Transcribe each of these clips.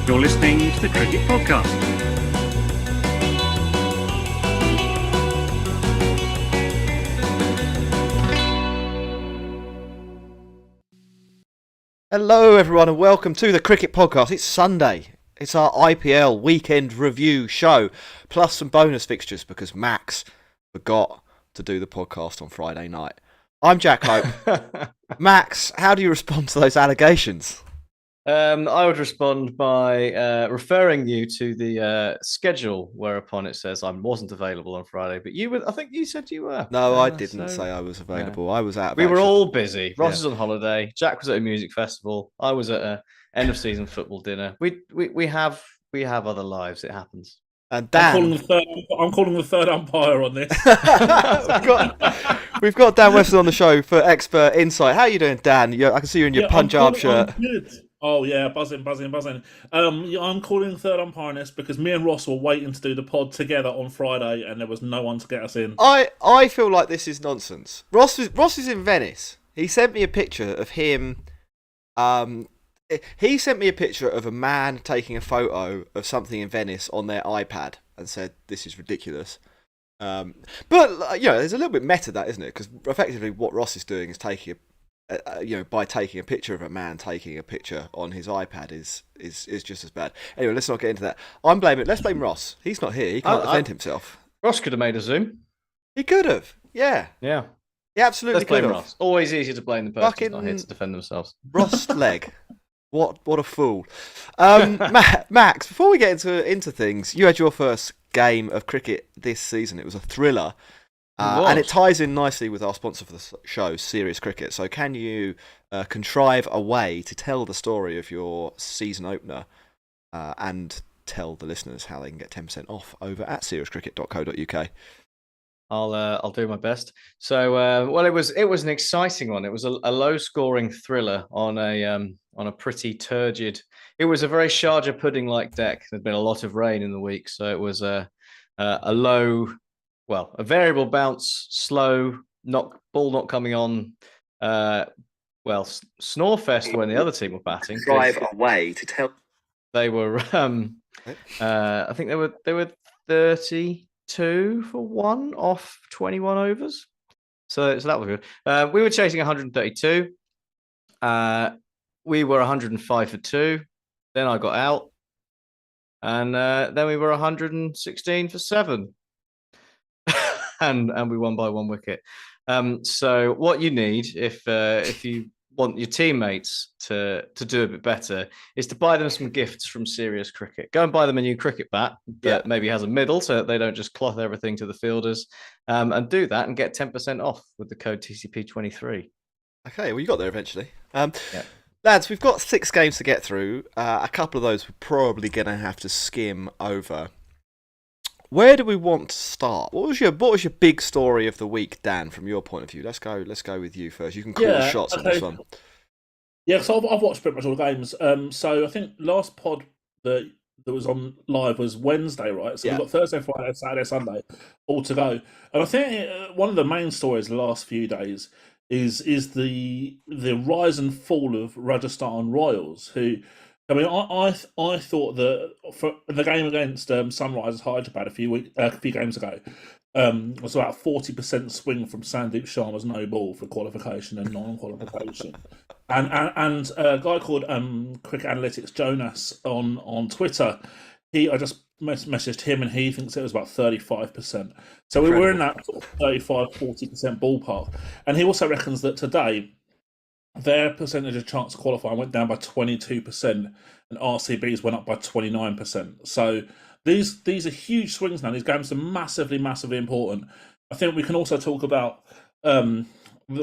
You're listening to the Cricket Podcast. Hello everyone and welcome to the Cricket Podcast. It's Sunday. It's our IPL weekend review show, plus some bonus fixtures because Max forgot to do the podcast on Friday night. I'm Jack Hope. Max, how do you respond to those allegations? I would respond by referring you to the schedule, whereupon it says I wasn't available on Friday. But you were, I think you said you were. No, I didn't say I was available. Yeah. I was out of We action. were all busy. Ross was on holiday. Jack was at a music festival. I was at a end of season football dinner. We have other lives. It happens. And Dan, I'm calling the third umpire on this. we've got Dan Weston on the show for expert insight. How are you doing, Dan? I can see you in your Punjab shirt. I'm good. Oh yeah, buzzing. I'm calling the third umpire on this because me and Ross were waiting to do the pod together on Friday, and there was no one to get us in. I feel like this is nonsense. Ross is in Venice. He sent me a picture of him. He sent me a picture of a man taking a photo of something in Venice on their iPad and said, "This is ridiculous." But there's a little bit meta that, isn't it? Because effectively, what Ross is doing is taking by taking a picture of a man taking a picture on his iPad is just as bad. Anyway, let's not get into that. Let's blame Ross. He's not here. He can't defend himself. Ross could have made a Zoom. He could have. Yeah. He absolutely Let's blame could have. Ross. Always easier to blame the person who's not here to defend themselves. Ross leg. What a fool. Max, before we get into things, you had your first game of cricket this season. It was a thriller. And it ties in nicely with our sponsor for the show, Serious Cricket. So can you contrive a way to tell the story of your season opener and tell the listeners how they can get 10% off over at seriouscricket.co.uk? I'll do my best. So, it was an exciting one. It was a low-scoring thriller on a pretty turgid. It was a very Sharjah pudding-like deck. There'd been a lot of rain in the week, so it was a variable bounce, slow, ball not coming on. Snorefest when the other team were batting. Drive away to tell. They were. I think they were 32 for 1 off 21 overs. So that was good. We were chasing 132. We were 105 for 2. Then I got out, and then we were 116 for 7. And we won by 1 wicket. So what you need if you want your teammates to do a bit better is to buy them some gifts from Serious Cricket. Go and buy them a new cricket bat that maybe has a middle so that they don't just cloth everything to the fielders. And do that and get 10% off with the code TCP23. Okay, well, you got there eventually. Lads, we've got 6 games to get through. A couple of those we're probably going to have to skim over. Where do we want to start? What was your big story of the week, Dan? From your point of view, let's go with you first. You can call the shots on this one. Yeah, so I've watched pretty much all the games. So I think last pod that was on live was Wednesday, right? So we've got Thursday, Friday, Saturday, Sunday, all to go. And I think one of the main stories the last few days is the rise and fall of Rajasthan Royals, who. I mean, I thought that for the game against Sunrisers Hyderabad a few games ago was about 40% swing from Sandeep Sharma's no ball for qualification and non-qualification, and a guy called Cricket Analytics Jonas on Twitter, I just messaged him and he thinks it was about 35%. So we were in that sort of 35-40% ballpark, and he also reckons that today. Their percentage of chance to qualify went down by 22%, and RCB's went up by 29%. So these are huge swings now. These games are massively, massively important. I think we can also talk about the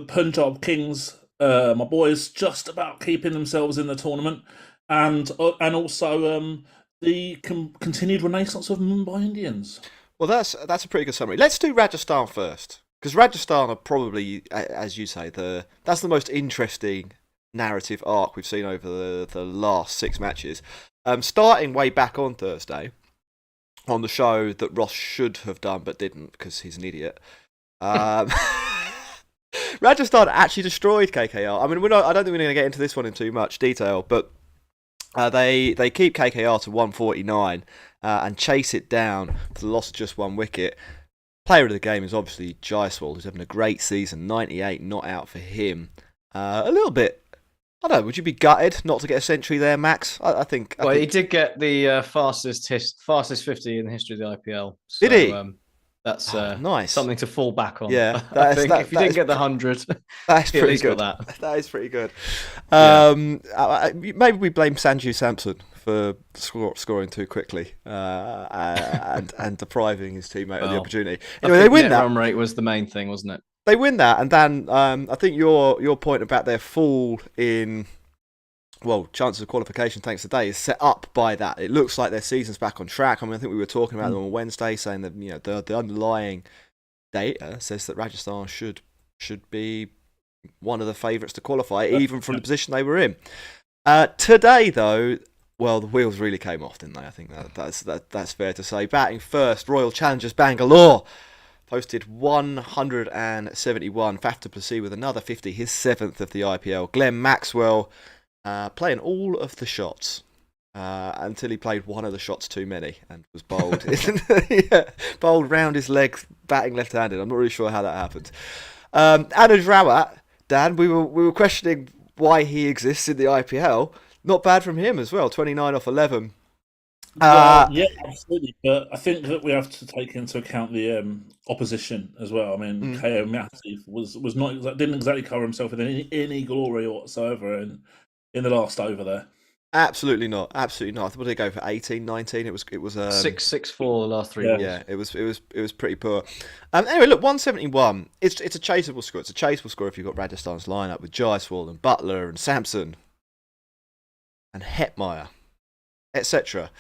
Punjab Kings, my boys, just about keeping themselves in the tournament, and also the continued renaissance of Mumbai Indians. Well, that's a pretty good summary. Let's do Rajasthan first. Because Rajasthan are probably, as you say, that's the most interesting narrative arc we've seen over the last 6 matches. Starting way back on Thursday, on the show that Ross should have done but didn't because he's an idiot. Rajasthan actually destroyed KKR. I mean, I don't think we're going to get into this one in too much detail, but They keep KKR to 149 and chase it down for the loss of just one wicket. Player of the game is obviously Jaiswal, who's having a great season. 98 not out for him. A little bit. I don't know. Would you be gutted not to get a century there, Max? I think. He did get the fastest 50 in the history of the IPL. So, did he? That's nice. Something to fall back on. Yeah, if you didn't get the 100, that's pretty good. That is pretty good. Maybe we blame Sanju Samson for scoring too quickly and depriving his teammate of the opportunity. Anyway, they win that. Run rate was the main thing, wasn't it? They win that, and then I think your point about their fall in chances of qualification thanks today is set up by that. It looks like their season's back on track. I mean, I think we were talking about them on Wednesday, saying that the underlying data says that Rajasthan should be one of the favourites to qualify, even from the position they were in. Today, though, the wheels really came off, didn't they? I think that's fair to say. Batting first, Royal Challengers Bangalore posted 171. Faf du Plessis with another 50, his 7th of the IPL. Glenn Maxwell playing all of the shots until he played one of the shots too many and was bowled. Bowled round his legs, batting left-handed. I'm not really sure how that happened. Anuj Rawat, Dan, we were questioning why he exists in the IPL. Not bad from him as well. 29 off 11. Yeah, absolutely. But I think that we have to take into account the opposition as well. I mean, KO Massey didn't exactly cover himself with any glory whatsoever in the last over there. Absolutely not. What did they go for? 18, 19? It was 6-6-4 the last 3 balls. Yeah, it was pretty poor. Anyway, look, 171. It's a chaseable score. It's a chaseable score if you've got Rajasthan's lineup with Jaiswal and Butler and Sampson and Hetmeyer, etc.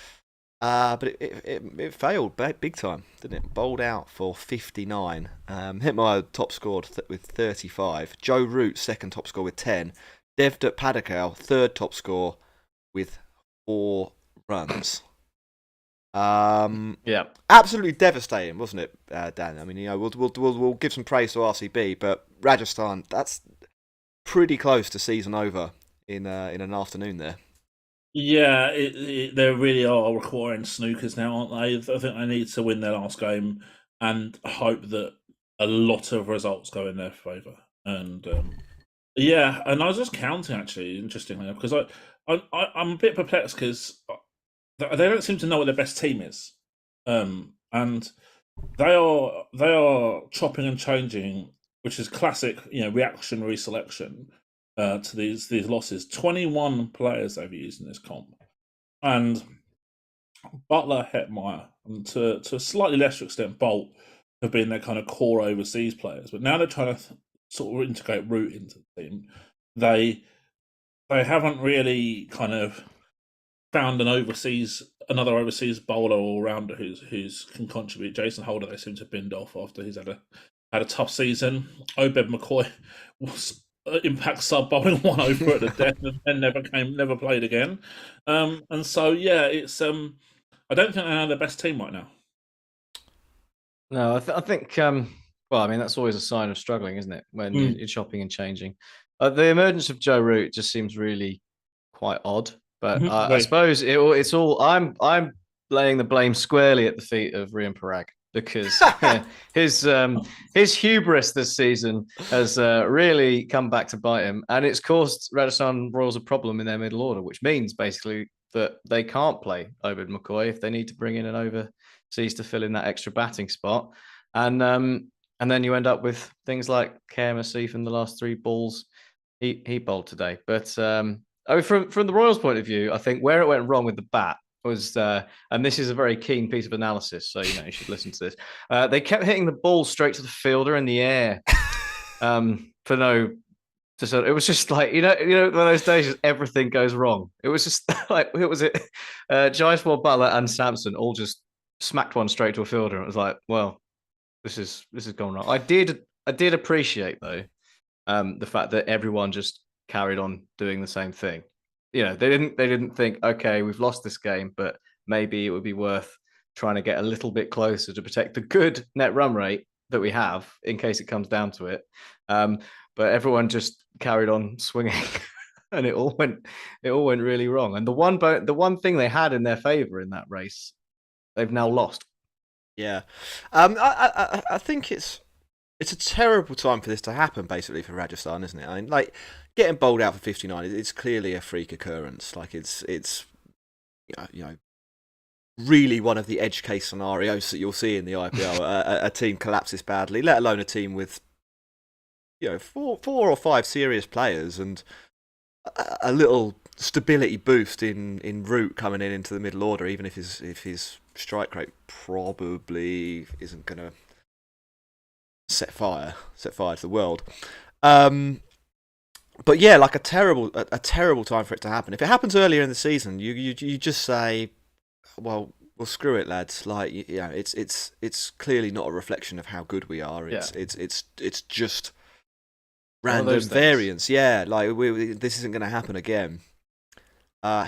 But it failed big time, didn't it? Bowled out for 59. Hetmeyer top scored with 35. Joe Root second top score with 10. Devdutt Padakal third top score with 4 runs. Absolutely devastating, wasn't it, Dan? I mean, we'll give some praise to RCB, but Rajasthan, that's pretty close to season over in an afternoon there. Yeah, they really are requiring snookers now, aren't they? I think they need to win their last game and hope that a lot of results go in their favour. And and I was just counting actually, interestingly, because I'm a bit perplexed because they don't seem to know what their best team is, and they are chopping and changing, which is classic, reactionary selection. To these losses. 21 players they've used in this comp. And Butler, Hetmeyer, and to a slightly lesser extent, Bolt, have been their kind of core overseas players. But now they're trying to sort of integrate Root into the team. They haven't really kind of found another overseas bowler all-rounder who's can contribute. Jason Holder, they seem to have binned off after he's had a tough season. Obed McCoy was impact sub bowling one over at the death and never played again. And so it's I don't think they're the best team right now. No, I think that's always a sign of struggling, isn't it? When you're chopping and changing. The emergence of Joe Root just seems really quite odd, but I suppose it's all. I'm laying the blame squarely at the feet of Rian Parag, because his hubris this season has really come back to bite him, and it's caused Rajasthan Royals a problem in their middle order, which means basically that they can't play Obed McCoy if they need to bring in an overseas to fill in that extra batting spot, and then you end up with things like KM Asif in the last 3 balls he bowled today. But from the Royals' point of view, I think where it went wrong with the bat was, and this is a very keen piece of analysis, so you should listen to this. They kept hitting the ball straight to the fielder in the air for no. It was just like one of those days everything goes wrong. It was just like Jaiswal, Butler, and Sampson all just smacked one straight to a fielder, and it was like, well, this is gone wrong. I did appreciate though the fact that everyone just carried on doing the same thing. They didn't think, okay, we've lost this game, but maybe it would be worth trying to get a little bit closer to protect the good net run rate that we have in case it comes down to it. But everyone just carried on swinging. and it all went really wrong. And the one thing they had in their favour in that race, they've now lost. Yeah, I think it's a terrible time for this to happen, basically, for Rajasthan, isn't it? I mean, like, getting bowled out for 59, it's clearly a freak occurrence. Like, it's really one of the edge case scenarios that you'll see in the IPL. A team collapses badly, let alone a team with 4 or 5 serious players and a little stability boost in Root coming into the middle order, even if his strike rate probably isn't going to set fire to the world. But yeah, like a terrible time for it to happen. If it happens earlier in the season, you just say, well, screw it, lads. Like, it's clearly not a reflection of how good we are. It's just random variance. Yeah, like this isn't going to happen again.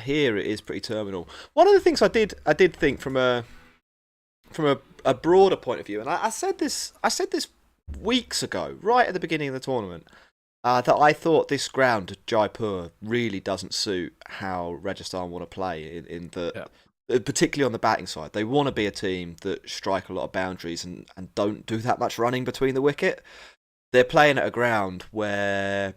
Here it is pretty terminal. One of the things I did think from a broader point of view, and I said this weeks ago, right at the beginning of the tournament, that I thought this ground, Jaipur, really doesn't suit how Rajasthan want to play. Particularly on the batting side, they want to be a team that strike a lot of boundaries and don't do that much running between the wicket. They're playing at a ground where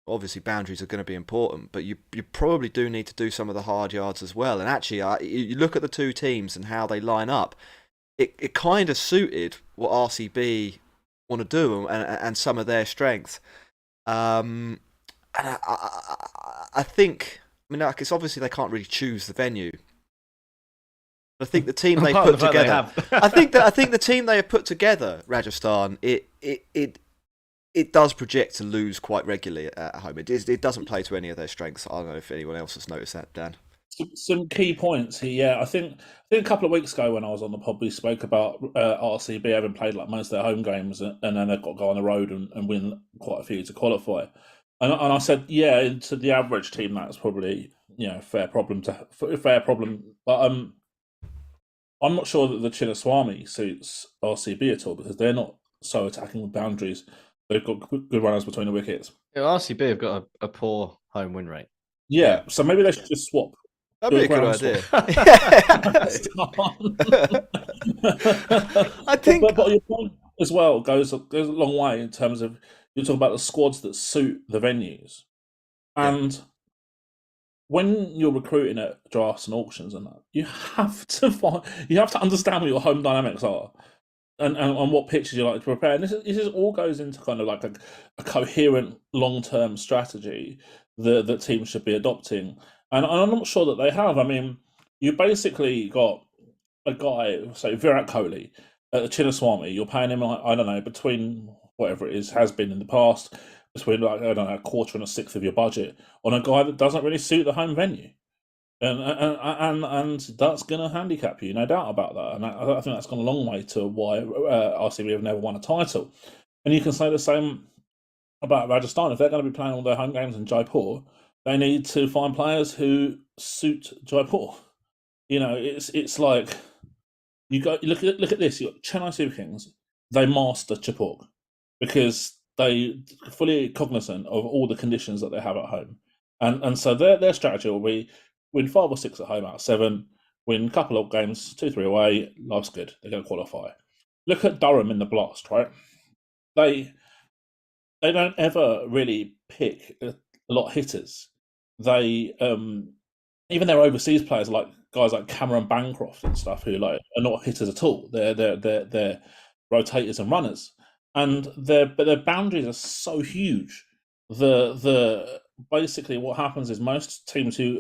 obviously boundaries are going to be important, but you probably do need to do some of the hard yards as well. And actually, you look at the two teams and how they line up, it kind of suited what RCB want to do and some of their strengths. And I think, like, it's obviously they can't really choose the venue. I think the team they put together. I think the team they have put together, Rajasthan, it does project to lose quite regularly at home. It doesn't play to any of their strengths. I don't know if anyone else has noticed that, Dan. Some key points here. Yeah, I think a couple of weeks ago when I was on the pod, we spoke about RCB having played like most of their home games, and then they've got to go on the road and win quite a few to qualify. And I said, yeah, to the average team, that's probably fair problem. But I'm not sure that the Chinnaswamy suits RCB at all, because they're not so attacking with boundaries. They've got good runners between the wickets. Yeah, RCB have got a poor home win rate. Yeah, so maybe they should just swap. That'd be a good idea. I think, but your point as well goes a long way in terms of, you talk about the squads that suit the venues, and when you're recruiting at drafts and auctions and that, you have to understand what your home dynamics are, and what pitches you like to prepare. And this all goes into kind of like a coherent long-term strategy that teams should be adopting. And I'm not sure that they have. I mean, you basically got a guy, say Virat Kohli, Chinnaswamy. You're paying him, like, I don't know, between whatever it is, has been in the past, between, like, I don't know, a quarter and a sixth of your budget on a guy that doesn't really suit the home venue, and that's going to handicap you, no doubt about that. And I think that's gone a long way to why RCB have never won a title. And you can say the same about Rajasthan. If they're going to be playing all their home games in Jaipur, they need to find players who suit Jaipur. It's like you look at this. You got Chennai Super Kings. They master Jaipur because they fully cognizant of all the conditions that they have at home, and so their strategy will be win 5 or 6 at home out of 7, win a couple of games, 2-3 away. Life's good. They're going to qualify. Look at Durham in the Blast, right? They don't ever really pick a lot of hitters. They even their overseas players, like guys like Cameron Bancroft and stuff, who like are not hitters at all. They're rotators and runners, and their boundaries are so huge. Basically what happens is most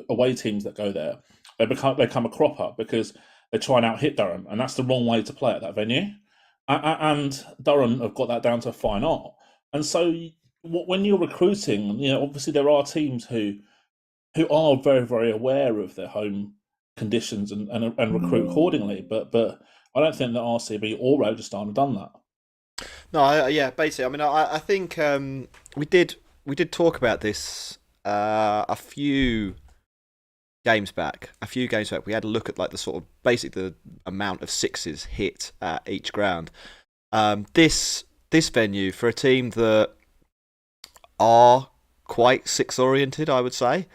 away teams that go there, they become a cropper because they try and out-hit Durham, and that's the wrong way to play at that venue. And Durham have got that down to a fine art. And so when you're recruiting, obviously there are teams who are very, very aware of their home conditions and recruit accordingly. But I don't think that RCB or Rajasthan have done that. No, basically, I mean, I think we did talk about this a few games back. We had a look at like the sort of the amount of sixes hit at each ground. This venue, for a team that are quite six oriented, I would say.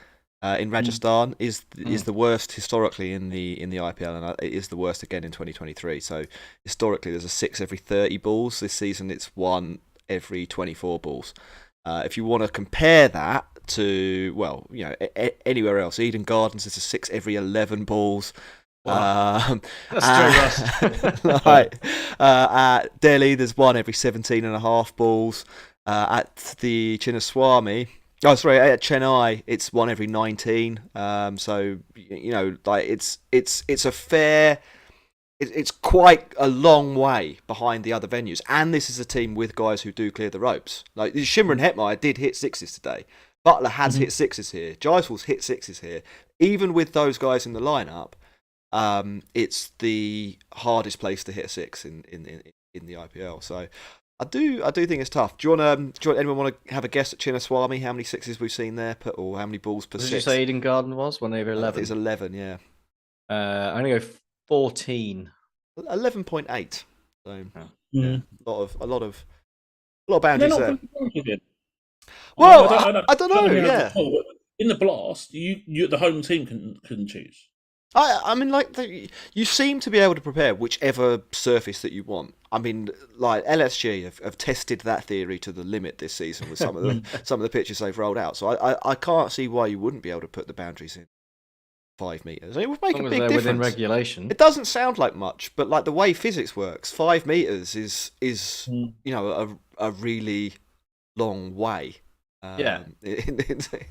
In Rajasthan is the worst historically in the IPL, and it is the worst again in 2023. So historically, there's a 6 every 30 balls. This season, it's 1 every 24 balls. If you want to compare that to, well, anywhere else, Eden Gardens is a 6 every 11 balls. Wow. That's right. At Delhi, there's 1 every 17 and a half balls. At the Chinnaswamy. At Chennai, it's 1 every 19. So it's a fair. It's quite a long way behind the other venues, and this is a team with guys who do clear the ropes. Like Shimron Hetmeyer did hit sixes today. Butler has hit sixes here. Jaiswal's hit sixes here. Even with those guys in the lineup, it's the hardest place to hit a six in the IPL. So. I do think it's tough. Do anyone want to have a guess at Chinnaswamy? How many sixes we've seen there, or how many balls per six? Did you say Eden Garden was 1 over 11? It's 11, yeah. I'm gonna go 14. 11.8. So yeah. a lot of boundaries there. Well, I don't know. Yeah. In the blast, you the home team can choose. I mean, you seem to be able to prepare whichever surface that you want. I mean, like LSG have tested that theory to the limit this season with some of the pitches they've rolled out. So I can't see why you wouldn't be able to put the boundaries in 5 meters. It would make a big difference within regulation. It doesn't sound like much, but like the way physics works, 5 meters is a really long way. In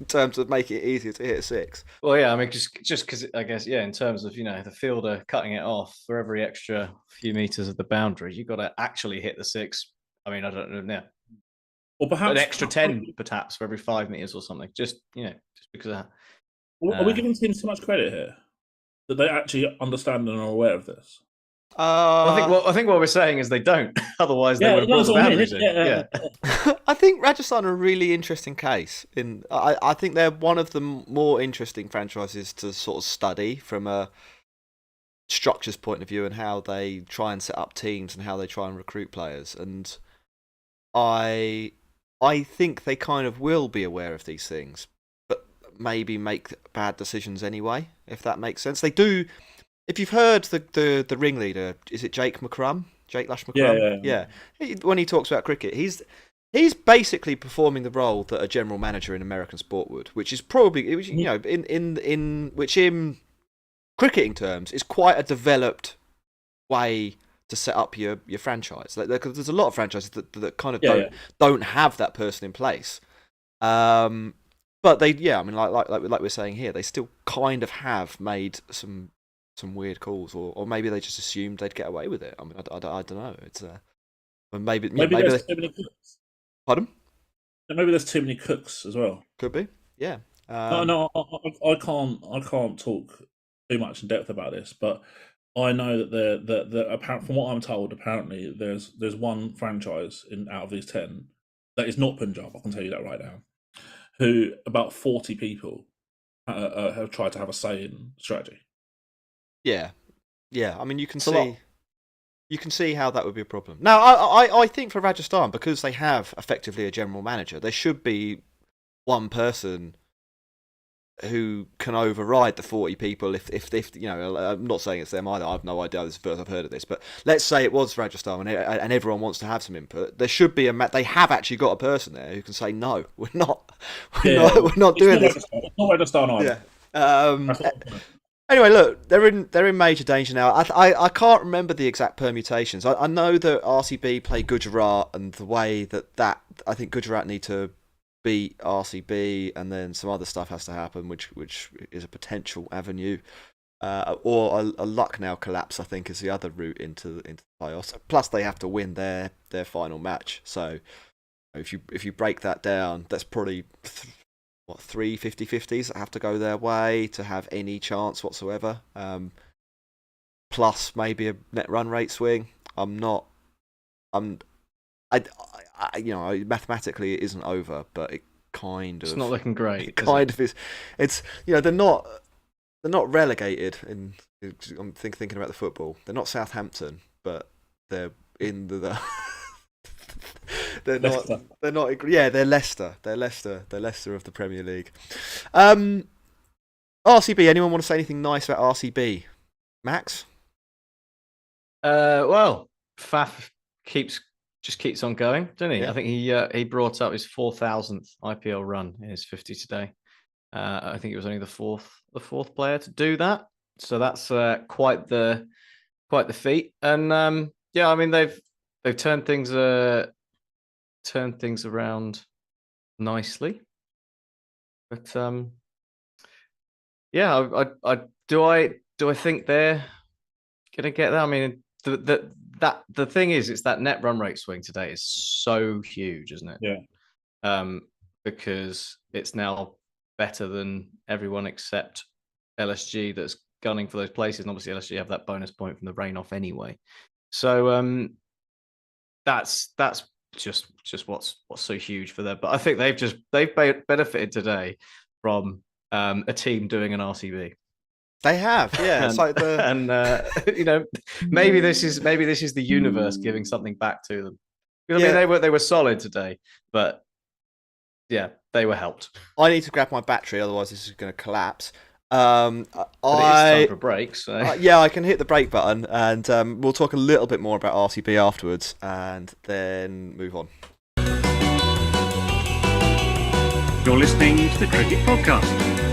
terms of making it easier to hit a six. Well, yeah, I mean, just because I guess, in terms of the fielder cutting it off for every extra few meters of the boundary, you've got to actually hit the six. I mean, I don't know now. Or perhaps an extra 10 perhaps for every 5 meters or something. Just because of that. Are we giving teams too much credit here? That they actually understand and are aware of this? I think what we're saying is they don't. Otherwise, they would have brought the boundaries in. Yeah. I think Rajasthan are a really interesting case. I think they're one of the more interesting franchises to sort of study from a structures point of view and how they try and set up teams and how they try and recruit players. And I think they kind of will be aware of these things, but maybe make bad decisions anyway, if that makes sense. They do. If you've heard the ringleader, is it Jake McCrum? Jake Lash McCrum? Yeah. When he talks about cricket, he's basically performing the role that a general manager in American sport would, which is probably in cricketing terms is quite a developed way to set up your franchise. Like, there's a lot of franchises that kind of don't have that person in place. But they, I mean, like we're saying here, they still kind of have made some weird calls, or maybe they just assumed they'd get away with it. I mean, I don't know. It's maybe there's too many cooks. Pardon? Maybe there's too many cooks as well. Could be. Yeah. No, I can't talk too much in depth about this, but I know that apparently, from what I'm told, apparently there's one franchise out of these 10 that is not Punjab. I can tell you that right now. Who about 40 people have tried to have a say in strategy. Yeah. I mean, you can see how that would be a problem. Now, I think for Rajasthan, because they have effectively a general manager, there should be one person who can override the 40 people. If I'm not saying it's them either. I have no idea. This is the first I've heard of this, but let's say it was Rajasthan and everyone wants to have some input. There should be they have actually got a person there who can say no. We're not doing this. It's not Rajasthan either. Yeah. Anyway, look, they're in major danger now. I can't remember the exact permutations. I know that RCB play Gujarat, and the way that I think Gujarat need to beat RCB, and then some other stuff has to happen, which is a potential avenue, or a Lucknow collapse. I think is the other route into the playoffs. Plus, they have to win their final match. So, if you break that down, that's probably 3 50-50s that have to go their way to have any chance whatsoever. Plus maybe a net run rate swing. Mathematically it isn't over, but it kind of. It's not looking great. It kind of is. It's they're not relegated. I'm thinking about the football. They're not Southampton, but they're in the They're not. Leicester. They're not. Yeah, they're Leicester. They're Leicester. They're Leicester of the Premier League. RCB. Anyone want to say anything nice about RCB? Max? Well, Faf keeps on going, doesn't he? Yeah. I think he brought up his 4,000th IPL run in his 50 today. I think it was only the fourth player to do that. So that's quite the feat. And yeah, I mean they've turned things around nicely. But yeah, I think they're gonna get that. I mean, the thing is, it's that net run rate swing today is so huge, isn't it? Yeah. Because it's now better than everyone except LSG that's gunning for those places, and obviously LSG have that bonus point from the rain off anyway. So that's just what's so huge for them. But I think they've benefited today from a team doing an RCB. They have, yeah. And, it's like you know, maybe this is the universe giving something back to them. You know, I mean, they were solid today, but yeah, they were helped. I need to grab my battery, otherwise this is going to collapse. But it is time for a break, so yeah, I can hit the break button, and we'll talk a little bit more about RCB afterwards, and then move on. You're listening to the Cricket Podcast.